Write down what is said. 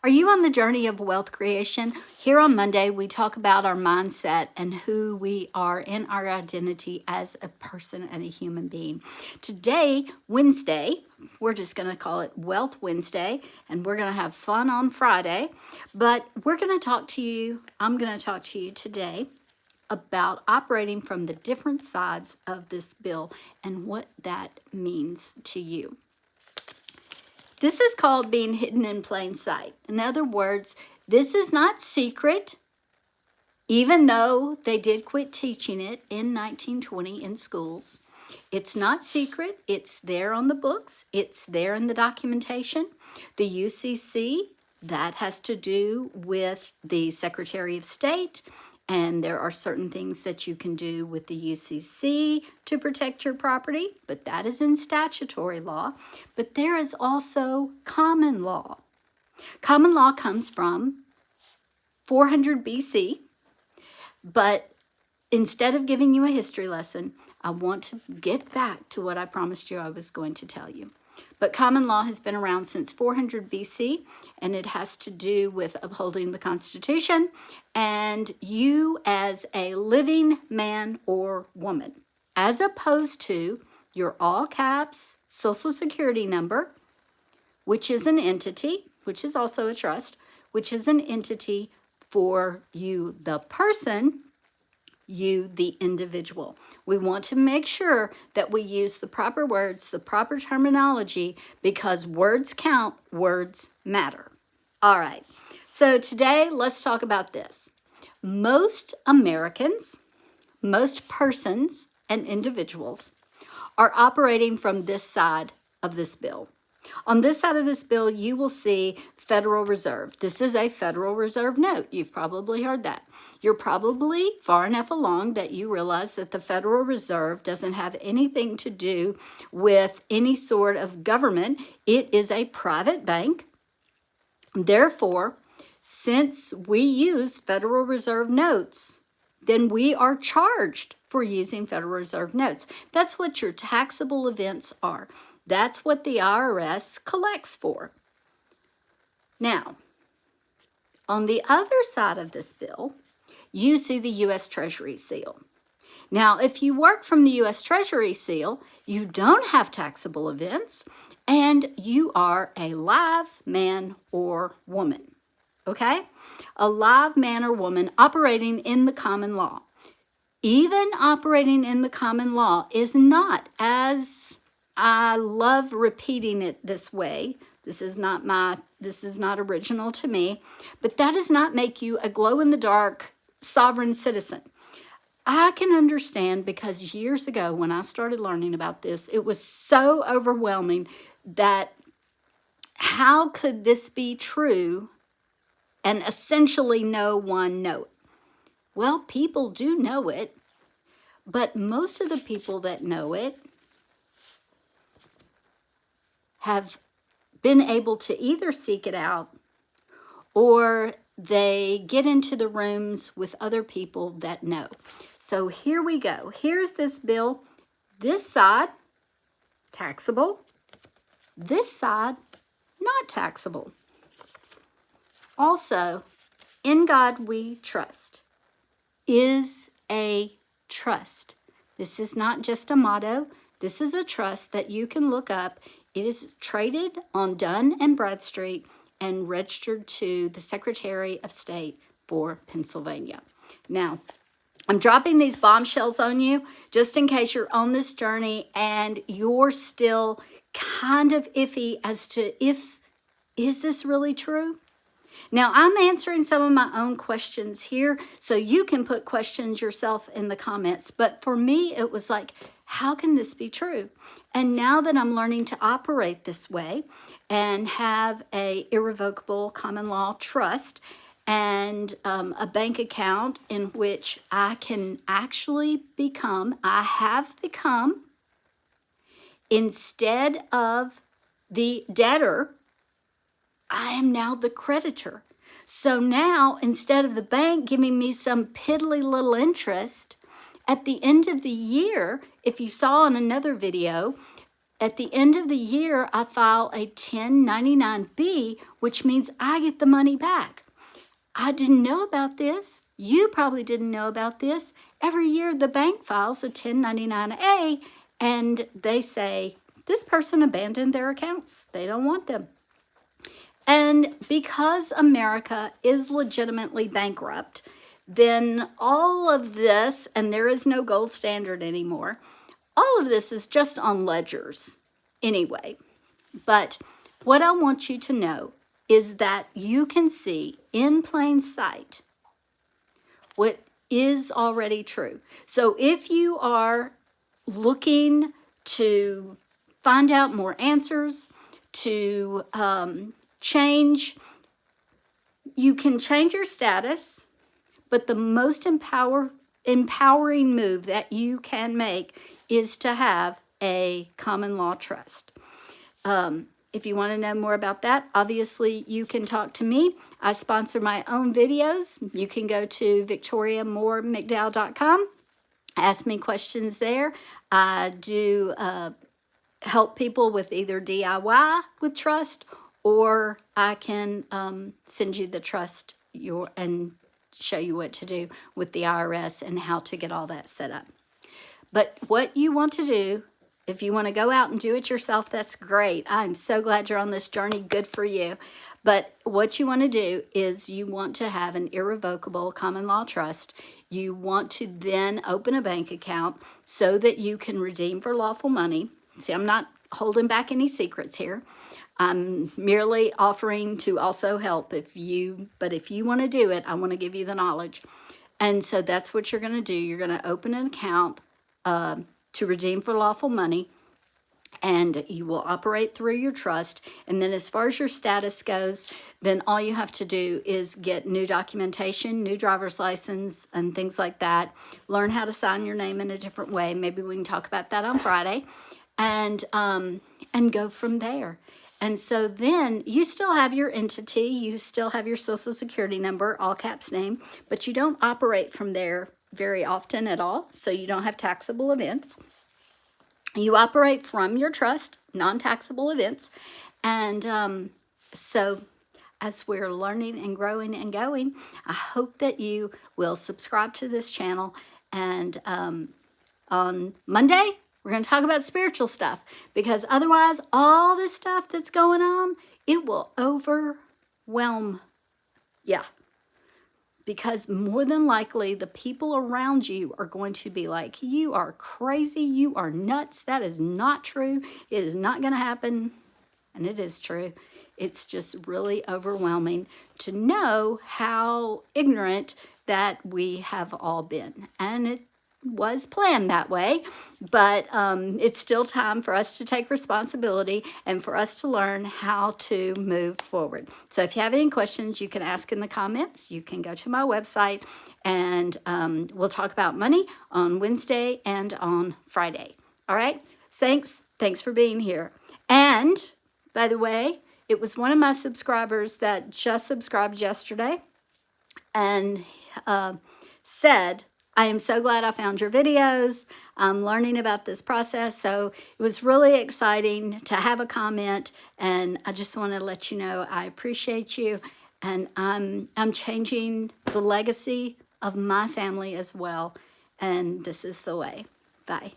Are you on the journey of wealth creation? Here on Monday, we talk about our mindset and who we are in our identity as a person and a human being. Today, Wednesday, we're just going to call it Wealth Wednesday, and we're going to have fun on Friday. But I'm going to talk to you today about operating from the different sides of this bill and what that means to you. This is called being hidden in plain sight. In other words, this is not secret, even though they did quit teaching it in 1920 in schools. It's not secret. It's there on the books. It's there in the documentation. The UCC, that has to do with the Secretary of State. And there are certain things that you can do with the UCC to protect your property, but that is in statutory law. But there is also common law. Common law comes from 400 BC, but instead of giving you a history lesson, I want to get back to what I promised you I was going to tell you. But common law has been around since 400 BC, and it has to do with upholding the Constitution and you as a living man or woman, as opposed to your all caps Social Security number, which is an entity, which is also a trust, which is an entity for you, the person, you, the individual. We want to make sure that we use the proper words, the proper terminology, because words count, words matter. All right, so today let's talk about this. Most Americans, most persons and individuals are operating from this side of this bill. On this side of this bill, you will see Federal Reserve. This is a Federal Reserve note. You've probably heard that. You're probably far enough along that you realize that the Federal Reserve doesn't have anything to do with any sort of government. It is a private bank. Therefore, since we use Federal Reserve notes, then we are charged for using Federal Reserve notes. That's what your taxable events are. That's what the IRS collects for. Now, on the other side of this bill, you see the U.S. Treasury seal. Now, if you work from the U.S. Treasury seal, you don't have taxable events, and you are a live man or woman, okay? A live man or woman operating in the common law. Even operating in the common law is not, as I love repeating it this way. This is not original to me, but that does not make you a glow-in-the-dark sovereign citizen. I can understand, because years ago when I started learning about this, it was so overwhelming that how could this be true and essentially no one know it? Well, people do know it, but most of the people that know it have been able to either seek it out or they get into the rooms with other people that know. So here we go. Here's this bill. This side, taxable. This side, not taxable. Also, in God we trust is a trust. This is not just a motto. This is a trust that you can look up. It is traded on Dun and Bradstreet and registered to the Secretary of State for Pennsylvania. Now, I'm dropping these bombshells on you just in case you're on this journey and you're still kind of iffy as to is this really true? Now, I'm answering some of my own questions here, so you can put questions yourself in the comments. But for me, it was like, how can this be true? And now that I'm learning to operate this way and have a irrevocable common law trust and a bank account in which I can actually I have become, instead of the debtor, I am now the creditor. So now, instead of the bank giving me some piddly little interest, at the end of the year, if you saw in another video, at the end of the year, I file a 1099-B, which means I get the money back. I didn't know about this. You probably didn't know about this. Every year, the bank files a 1099-A, and they say, this person abandoned their accounts. They don't want them. And because America is legitimately bankrupt, then all of this, and there is no gold standard anymore, all of this is just on ledgers anyway. But what I want you to know is that you can see in plain sight what is already true. So if you are looking to find out more answers, to change, you can change your status, but the most empowering move that you can make is to have a common law trust. If you want to know more about that, obviously you can talk to me. I sponsor my own videos. You can go to victoriamooremcdowell.com. Ask me questions there. I do help people with either DIY with trust, or I can send you the trust and show you what to do with the IRS and how to get all that set up. But what you want to do, if you want to go out and do it yourself, that's great. I'm so glad you're on this journey. Good for you. But what you want to do is you want to have an irrevocable common law trust. You want to then open a bank account so that you can redeem for lawful money. See, I'm not holding back any secrets here. I'm merely offering to also help but if you want to do it, I want to give you the knowledge. And so that's what you're going to do. You're going to open an account to redeem for lawful money, and you will operate through your trust. And then as far as your status goes, then all you have to do is get new documentation, new driver's license, and things like that. Learn how to sign your name in a different way. Maybe we can talk about that on Friday, and go from there. And so then you still have your entity, you still have your social security number, all caps name, but you don't operate from there very often at all, so you don't have taxable events. You operate from your trust, non-taxable events. And so as we're learning and growing and going, I hope that you will subscribe to this channel. And on Monday, we're going to talk about spiritual stuff, because otherwise all this stuff that's going on, it will overwhelm. Yeah. Because more than likely, the people around you are going to be like, you are crazy, you are nuts, that is not true, it is not going to happen. And it is true. It's just really overwhelming to know how ignorant that we have all been. And it was planned that way, but it's still time for us to take responsibility and for us to learn how to move forward. So if you have any questions, you can ask in the comments. You can go to my website, and we'll talk about money on Wednesday and on Friday. All right? Thanks for being here. And by the way, it was one of my subscribers that just subscribed yesterday and said, I am so glad I found your videos. I'm learning about this process. So it was really exciting to have a comment, and I just want to let you know I appreciate you, and I'm changing the legacy of my family as well, and this is the way. Bye.